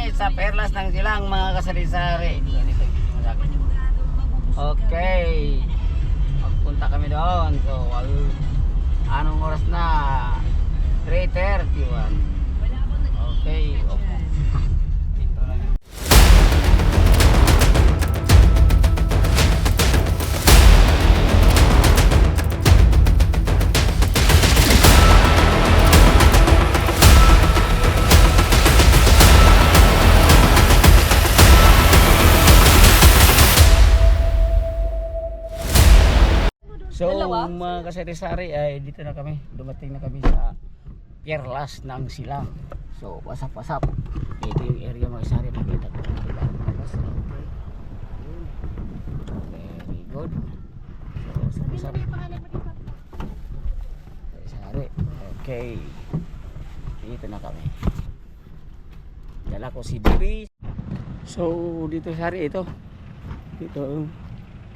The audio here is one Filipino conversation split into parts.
kami sa Perlas ng Silang mga kasari-sari. Okay. Magpunta kami doon. So, anong oras na? 3:31. Okay. So mga kasari-sari ay dito na kami, dumating na kami sa Perlas ng Silang. So wasap-wasap, ito yung area mga kasari, makita ko diba? Very good. So wasap-wasap kasari, okay, dito na kami, dala ko si Diri. So dito sari, ito dito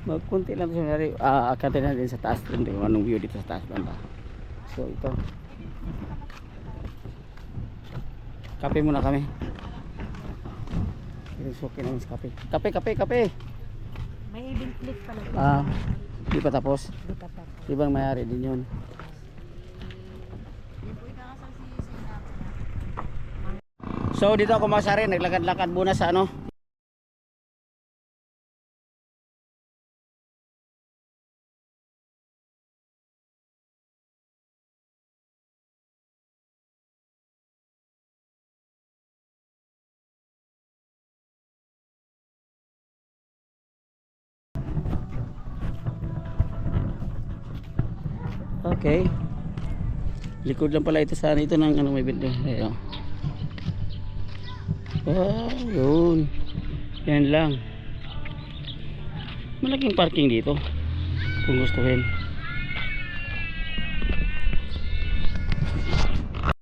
magkunti lang sa nangyari. Akante na din sa taas din kung anong view dito sa taas banda. So ito, kape muna kami. Inusukin namin sa kape. Kape. May event click pala. Di pa tapos. Di bang mayari din yun. So dito ako masari, naglakad-lakad muna sa ano. Okay. Likod lang pala ito sa ito ng ano may benda. Ayun. Yun. Yan lang. Malaking parking dito kung gustuhin.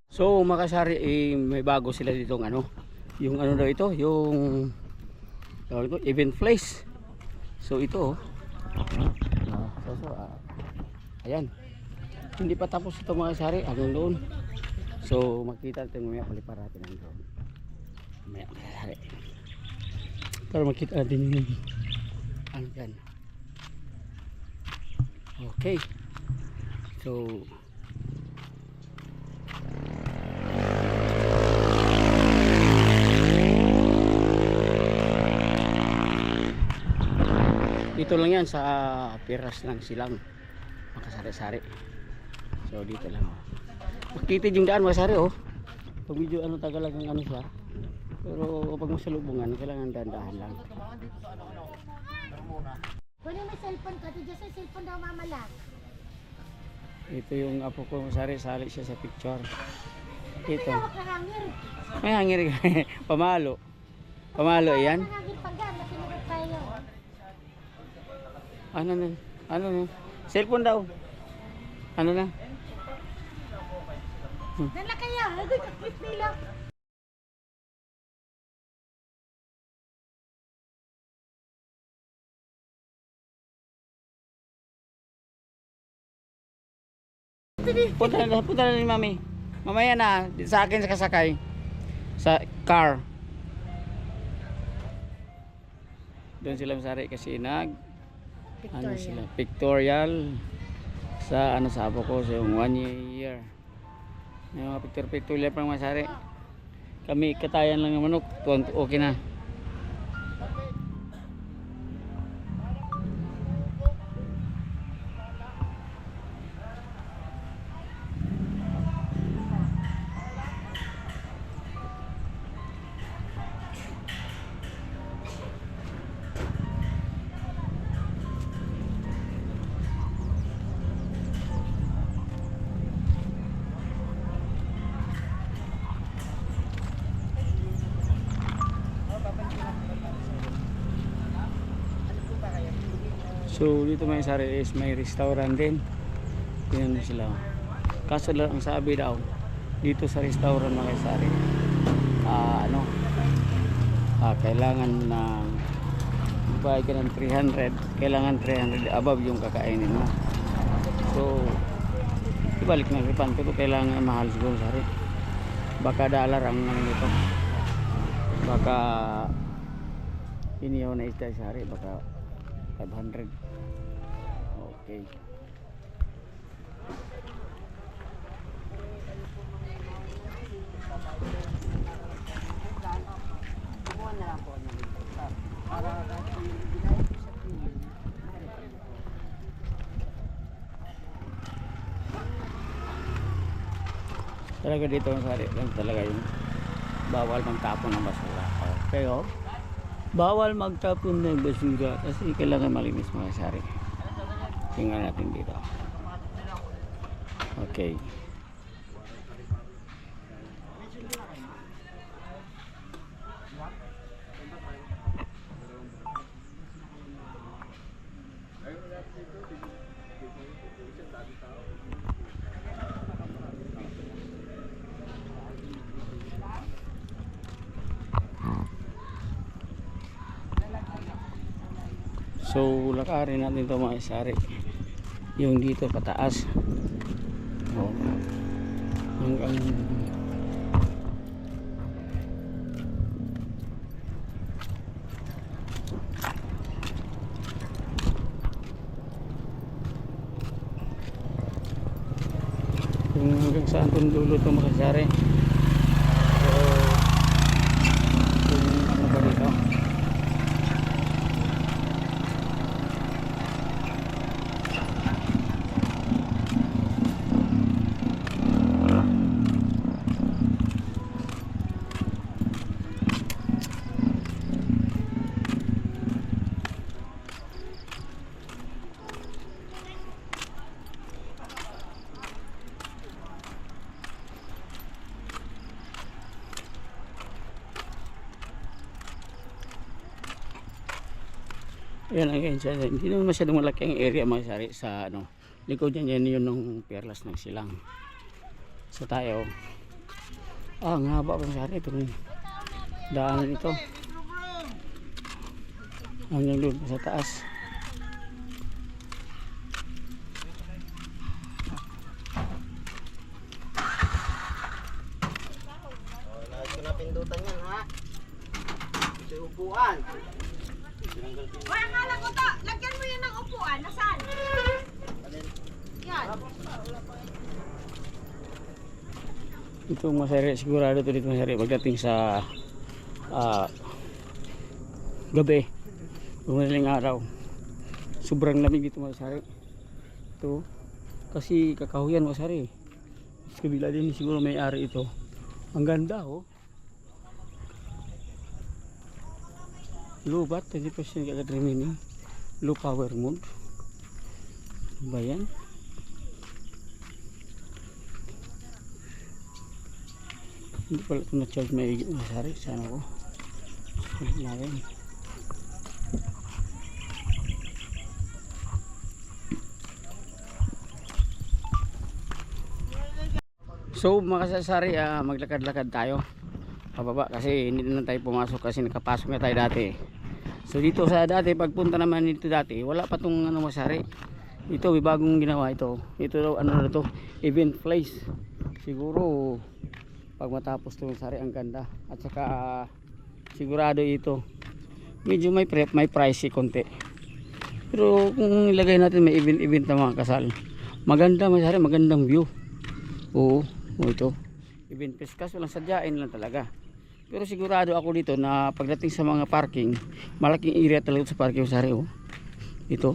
So makasari, may bago sila dito ng ano. Yung ano daw ito, yung event place. So ito ayan. Hindi pa tapos ito mga sari, hanggang doon. So makita natin mamaya, palipar natin ang doon mamaya mga sari para makita natin yung ano dyan. Okay, so dito lang yan sa Perlas ng Silang makasari-sari. So dito lang makitid yung daan mga sari pag medyo ano tagalagang ano siya, pero pag masalubungan kailangan dahan-dahan lang. Kunin may cellphone ka, dito sa cellphone daw mamala. Ito yung apo ko mga sari, sali siya sa picture. Ito Hawak na hangir. may hangir. pamalo yan. Hangir pagyan, nasinurot tayo. Ano na cellphone daw, ano na. Dala kaya, agad kaklit nila. Punta na ni mami. Mamaya na, sa akin sa kasakay sa car. Doon sila masari kasi ano sila, pictorial sa ano sa apo ko, sa yung 1 year. May mga pictorial pang masari. Kami katayan lang ng manok, okay na. So dito may sari is may restaurant din. Tingnan mo sila. Kaso lang ang sabi daw dito sa restaurant mga sari, kailangan ng bayad ka ng 300, kailangan 300 above yung kakainin mo. So ibalik na refund ko, kailangan mahal siguro sari. Baka dollar ang ano nito. Baka inihaw na isda sa hari, baka 500. Okay. Talaga dito ang sari lang talaga yung bawal magtapon ng basura. Okay, oh. Bawal magtapon ng basura kasi kailangan malinis mga sari. Tingnan natin dito. Okay. So lakarin natin ito mga sari, yung dito pataas, oh, hanggang saan itong dulo ito mga sari. So yung ano ba dito, yan ang ganyan. Hindi naman masyadong malaki ang area mga sari sa ano, likod yan yun ng Perlas ng Silang. So tayo, ang haba mga sari itong daanan ito hanggang doon sa taas. Lahat ko na pindutan yan ha. Sa upuan. Hoy, akala ko to, lagyan mo yan ng upuan. Nasaan? Yan. Ito masari, sigurado ito dito masari pagdating sa gabi, umaling araw, sobrang lamig dito masari. Ito kasi kakahuyan masari, sa kabila din siguro may ari ito. Ang ganda oh, low bat 20% agad remaining, low power mode ba yan? Hindi pala ito na-charge may masari. Sana ko sulit natin. So mga kasasari, maglakad-lakad tayo pababa kasi hindi na tayo pumasok kasi nakapasok na tayo dati. So dito sa dati, pagpunta naman dito dati, wala pa tong ano masari. Ito may bagong ginawa ito. Ito daw ano na to, event place. Siguro pag matapos itong sari ang ganda at saka sigurado ito medyo may pricey konti, pero kung ilagay natin may event na mga kasal, maganda masari, magandang view. Oo, ito event place kaso lang sadyain lang talaga, pero sigurado ako dito na pagdating sa mga parking, malaking area talaga sa parking masari. Oh, ito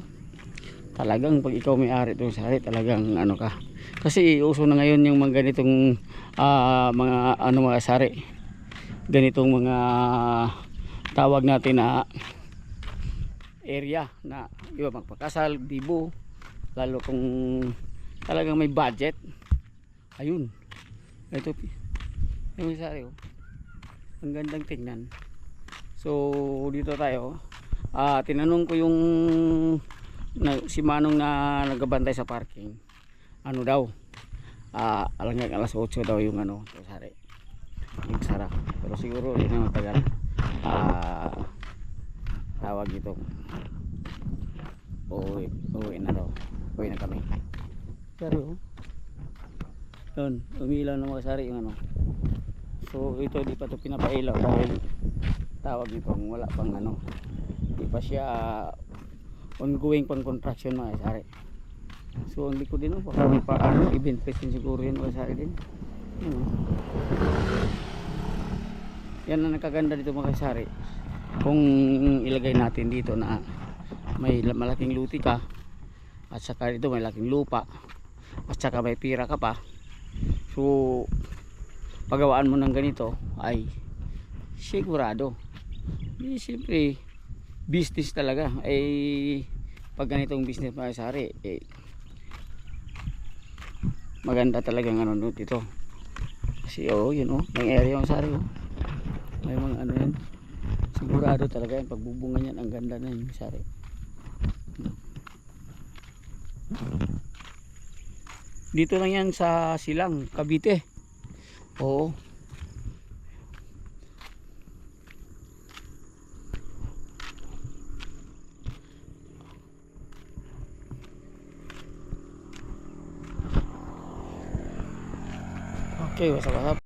talagang pag ikaw may ari itong sari talagang ano ka, kasi uso na ngayon yung mga ganitong mga ano mga sari, ganitong mga tawag natin na area na iba magpakasal, dibo, lalo kung talagang may budget. Ayun, ito yung sari oh, ang gandang tingnan. So dito tayo, tinanong ko yung si Manong na nagbabantay sa parking, ano daw, alang alas 8 daw yung ano sari, yung sarap, pero siguro hindi na matagal. Tawag ito, uwi na daw, uwi na kami. Sari oh, yun, umilaw na mga sari yung ano. So ito di pa ito pinapailaw dahil tawag nito kung wala pang ano, di pa siya ongoing pang construction mga kasari. So ang likod din baka may pa ano, event place din siguro yun mga kasari din. Yan ang nakaganda dito mga kasari, kung ilagay natin dito na may malaking luti ka at saka dito may malaking lupa at saka may pira ka pa, so pagawaan mo ng ganito ay sigurado. Siyempre business talaga ay pag ganitong business mga kasari maganda talagang ano dito kasi yun may area yung sari may mga ano yan, sigurado talaga yung pagbubunga yan ang ganda na yung sari. Dito lang yan sa Silang, Cavite. Oo. Okay, what's up?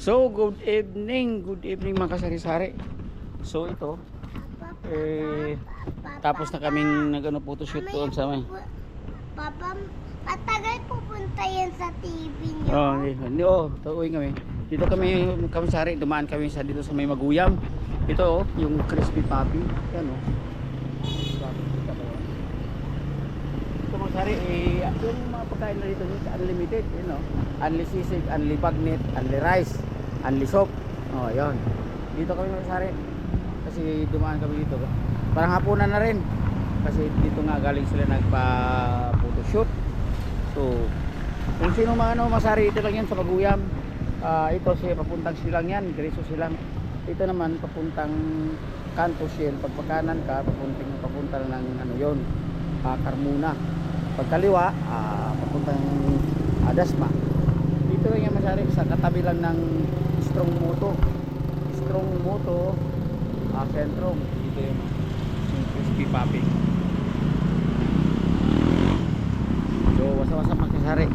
So, good evening mga kasari-sari. So, ito, tapos na kaming nag-ano photoshoot doon sa may. Papa, matagal pupunta yan sa TV niyo. Uuwi kami. Dito kami sari, dumaan kami sa dito sa may Maguyam. Ito yung crispy puppy. Yan Ito mga sari, yung mga pagkain na dito, unlimited, unli sisig, unli bagnet, unli rice, unli soup. Yun. Dito kami mga sari. Kasi dumaan kami dito. Parang hapunan na rin. Kasi dito nga galing sila nagpa-photoshoot. So, kung sino mga masari, ito lang yan sa Maguyam. Ito siya papuntang silang yan, Diretso silang. Ito naman papuntang Kanto Shell. Pagpakanan ka, papunta ng Carmona. Pagkaliwa, papuntang Dasma. Dito lang yan masari, sa katabi lang ng Strong Moto Sentrum. Dito yung crispy puppy. So wasa-wasa magkasari.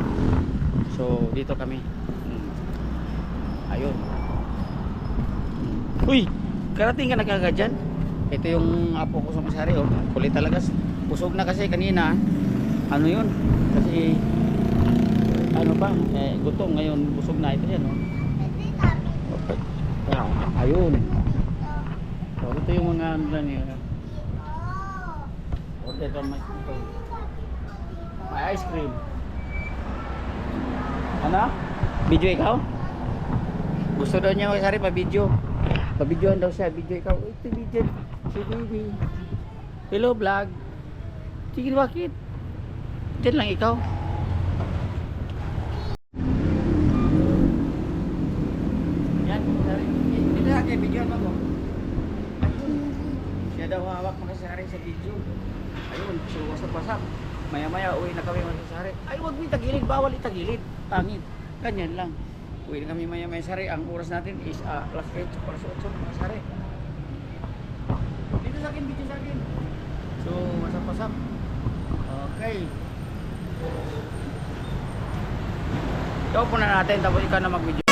So dito kami. Ayun. Uy, karating ka na kagad dyan. Ito yung apo ko sa masari. Kulit talaga. Busog na kasi kanina. Ano yun? Kasi gutom ngayon. Busog na ito yan. Okay. Ayun. So ito yung mga niya. Order ka mas ito. May ice cream. Ano? Video ikaw? Gusto daw niya masari pa-video. Pa-videoan daw siya. Video ikaw. Ito video. Si baby. Hello vlog. Sige bakit? Diyan lang ikaw. Yan. Hindi na kayo videoan mo. Siya daw hawak makasari sa video. Ayun, so wasap-wasap. Maya-maya uwi na kami makasari. Ay, wag mo itagilid, bawal itagilid. Pangit. Ganyan lang. Uwi na kami maya-maya sari. Ang oras natin is alas 8, alas 8 makasari. Dito sa akin, video sa akin. So, wasap-wasap. Okay. Ikaw po na natin, tapos ikaw na mag-video.